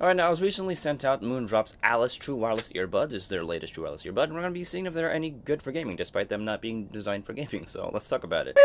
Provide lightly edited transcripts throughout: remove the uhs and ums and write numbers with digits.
Alright, now I was recently sent out Moondrop's Alice True Wireless Earbuds. This is their latest True Wireless Earbud, and we're going to be seeing if they're any good for gaming, despite them not being designed for gaming, so let's talk about it.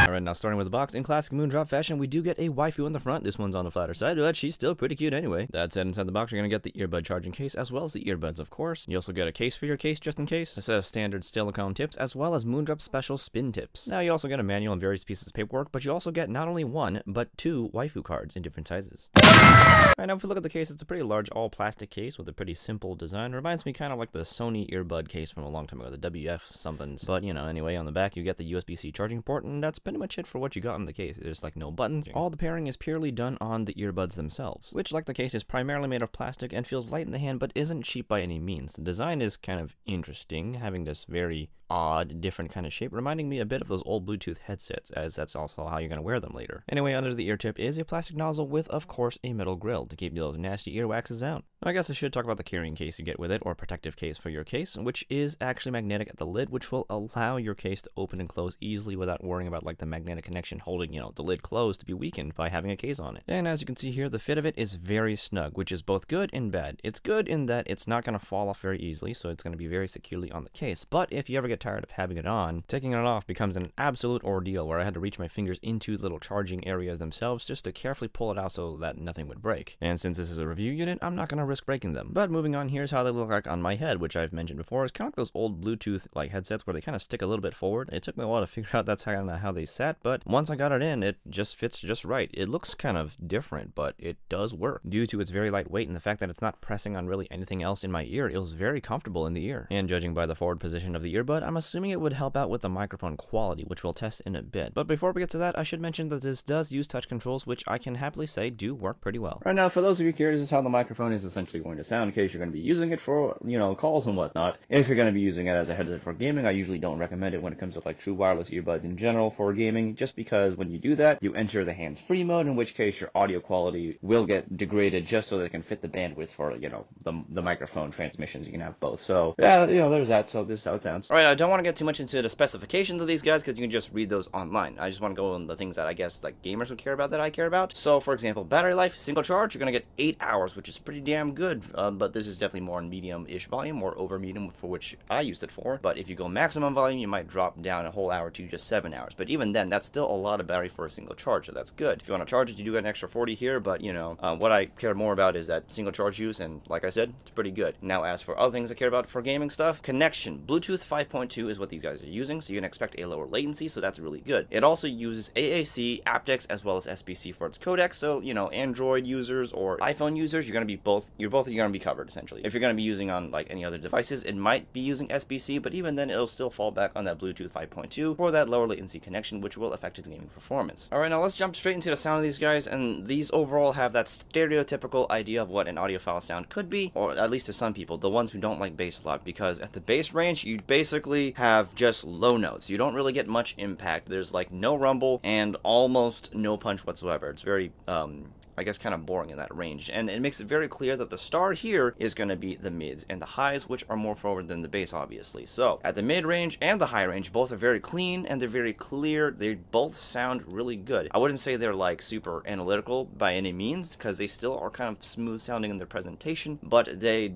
Alright, now starting with the box, in classic Moondrop fashion, we do get a waifu on the front. This one's on the flatter side, but she's still pretty cute anyway. That said, inside the box, you're going to get the earbud charging case, as well as the earbuds, of course. You also get a case for your case, just in case, a set of standard silicone tips, as well as Moondrop special spin tips. Now, you also get a manual and various pieces of paperwork, but you also get not only one, but two waifu cards in different sizes. Alright, now if we look at the case, it's a pretty large all-plastic case with a pretty simple design. Reminds me kind of like the Sony earbud case from a long time ago, the WF somethings. But, you know, anyway, on the back you get the USB-C charging port, and that's pretty much it for what you got in the case. There's like no buttons. All the pairing is purely done on the earbuds themselves, which, like the case, is primarily made of plastic and feels light in the hand, but isn't cheap by any means. The design is kind of interesting, having this very odd, different kind of shape, reminding me a bit of those old Bluetooth headsets, as that's also how you're going to wear them later. Anyway, under the ear tip is a plastic nozzle with, of course, a metal grill to keep those nasty earwaxes out. I guess I should talk about the carrying case you get with it, or protective case for your case, which is actually magnetic at the lid, which will allow your case to open and close easily without worrying about like the magnetic connection holding, the lid closed to be weakened by having a case on it. And as you can see here, the fit of it is very snug, which is both good and bad. It's good in that it's not going to fall off very easily, so it's going to be very securely on the case, but if you ever get tired of having it on, taking it off becomes an absolute ordeal where I had to reach my fingers into the little charging areas themselves just to carefully pull it out so that nothing would break. And since this is a review unit, I'm not going to risk breaking them. But moving on, here's how they look like on my head, which I've mentioned before. It's kind of like those old Bluetooth like headsets where they kind of stick a little bit forward. It took me a while to figure out that's kind of how they sat, but once I got it in, it just fits just right. It looks kind of different, but it does work. Due to its very lightweight and the fact that it's not pressing on really anything else in my ear, it was very comfortable in the ear. And judging by the forward position of the earbud, I'm assuming it would help out with the microphone quality, which we'll test in a bit. But before we get to that, I should mention that this does use touch controls, which I can happily say do work pretty well. Right now, for those of you curious, this is how the microphone is essentially going to sound in case you're going to be using it for, calls and whatnot. If you're going to be using it as a headset for gaming, I usually don't recommend it when it comes to like true wireless earbuds in general for gaming, just because when you do that, you enter the hands-free mode, in which case your audio quality will get degraded just so that it can fit the bandwidth for, the microphone transmissions. You can have both. So, yeah, there's that. So this is how it sounds. Alright, I don't want to get too much into the specifications of these guys because you can just read those online. I just want to go on the things that I guess like gamers would care about that I care about. So, for example, battery life, single charge, you're going to get 8 hours, which is pretty damn good. But this is definitely more in medium-ish volume or over medium, for which I used it for. But if you go maximum volume, you might drop down a whole hour to just 7 hours. But even then, that's still a lot of battery for a single charge, so that's good. If you want to charge it, you do get an extra 40 here, but what I care more about is that single charge use, and like I said, it's pretty good. Now, as for other things I care about for gaming stuff, connection. Bluetooth 5.2 is what these guys are using, so you can expect a lower latency, so that's really good. It also uses AAC, aptX, as well as SBC for its codec, so, Android users or iPhone users, you're going to be covered, essentially. If you're going to be using on, like, any other devices, it might be using SBC, but even then, it'll still fall back on that Bluetooth 5.2 for that lower latency connection, which will affect its gaming performance. Alright, now let's jump straight into the sound of these guys, and these overall have that stereotypical idea of what an audiophile sound could be, or at least to some people, the ones who don't like bass a lot, because at the bass range, you basically have just low notes. You don't really get much impact. There's like no rumble and almost no punch whatsoever. It's very, I guess, kind of boring in that range, and it makes it very clear that the star here is going to be the mids and the highs, which are more forward than the bass, obviously. So at the mid range and the high range, both are very clean and they're very clear. They both sound really good. I wouldn't say they're like super analytical by any means, because they still are kind of smooth sounding in their presentation, but they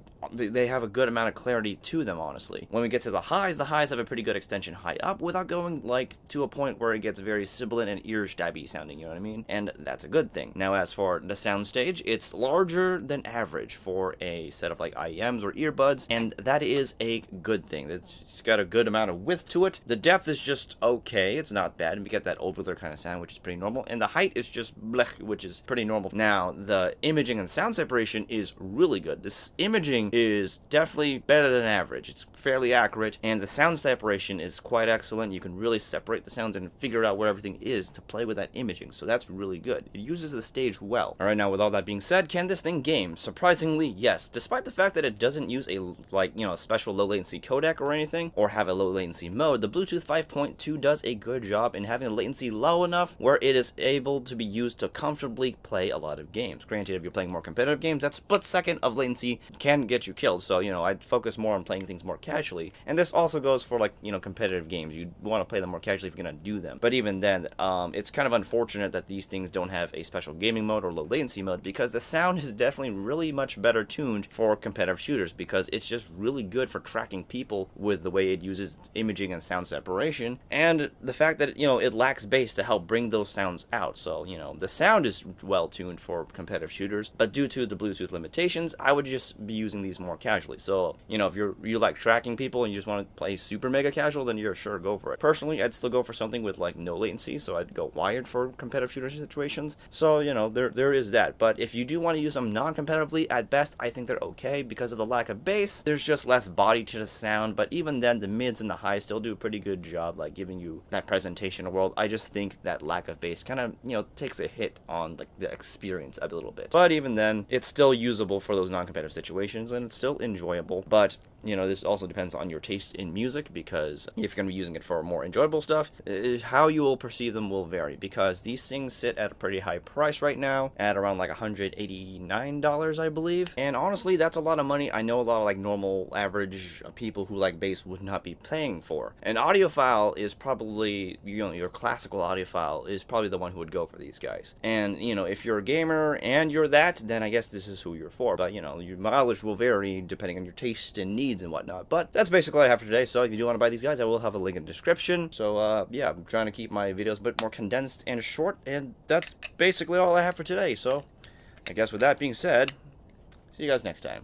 have a good amount of clarity to them, honestly. When we get to the highs have a pretty good extension high up without going like to a point where it gets very sibilant and ear stabby sounding, you know what I mean? And that's a good thing. Now, as for the soundstage, it's larger than average for a set of like IEMs or earbuds, and that is a good thing. It's got a good amount of width to it. The depth is just okay. It's not bad, and we get that over-there kind of sound, which is pretty normal, and the height is just blech, which is pretty normal. Now, the imaging and sound separation is really good. This imaging is definitely better than average. It's fairly accurate, and the sound separation is quite excellent. You can really separate the sounds and figure out where everything is to play with that imaging, so that's really good. It uses the stage well. Alright, now with all that being said, can this thing game? Surprisingly, yes. Despite the fact that it doesn't use a, special low latency codec or anything, or have a low latency mode, the Bluetooth 5.2 does a good job in having the latency low enough where it is able to be used to comfortably play a lot of games. Granted, if you're playing more competitive games, that split second of latency can get you killed, so, I'd focus more on playing things more casually. And this also goes for, competitive games. You want to play them more casually if you're going to do them. But even then, it's kind of unfortunate that these things don't have a special gaming mode or low latency mode, because the sound is definitely really much better tuned for competitive shooters, because it's just really good for tracking people with the way it uses imaging and sound separation, and the fact that, you know, it lacks bass to help bring those sounds out. So, you know, the sound is well tuned for competitive shooters, but due to the Bluetooth limitations, I would just be using these more casually. So, you know, if you like tracking people and you just want to play super mega casual, then you're sure go for it. Personally, I'd still go for something with like no latency, so I'd go wired for competitive shooter situations. So, you know, there is that. But if you do want to use them non-competitively, at best I think they're okay because of the lack of bass. There's just less body to the sound, but even then the mids and the highs still do a pretty good job like giving you that presentation of world. I just think that lack of bass kind of, you know, takes a hit on like the experience a little bit. But even then, it's still usable for those non-competitive situations and it's still enjoyable. But, you know, this also depends on your taste in music, because if you're going to be using it for more enjoyable stuff, how you will perceive them will vary, because these things sit at a pretty high price right now, at around like $189, I believe. And honestly, that's a lot of money. I know a lot of like normal average people who like bass would not be paying for. An audiophile is probably, you know, your classical audiophile is probably the one who would go for these guys. And, you know, if you're a gamer and you're that, then I guess this is who you're for. But, you know, your mileage will vary depending on your taste and needs and whatnot. But that's basically all I have for today. So if you do want to buy these guys, I will have a link in the description. So yeah, I'm trying to keep my videos a bit more condensed and short, and that's basically all I have for today. So I guess with that being said, see you guys next time.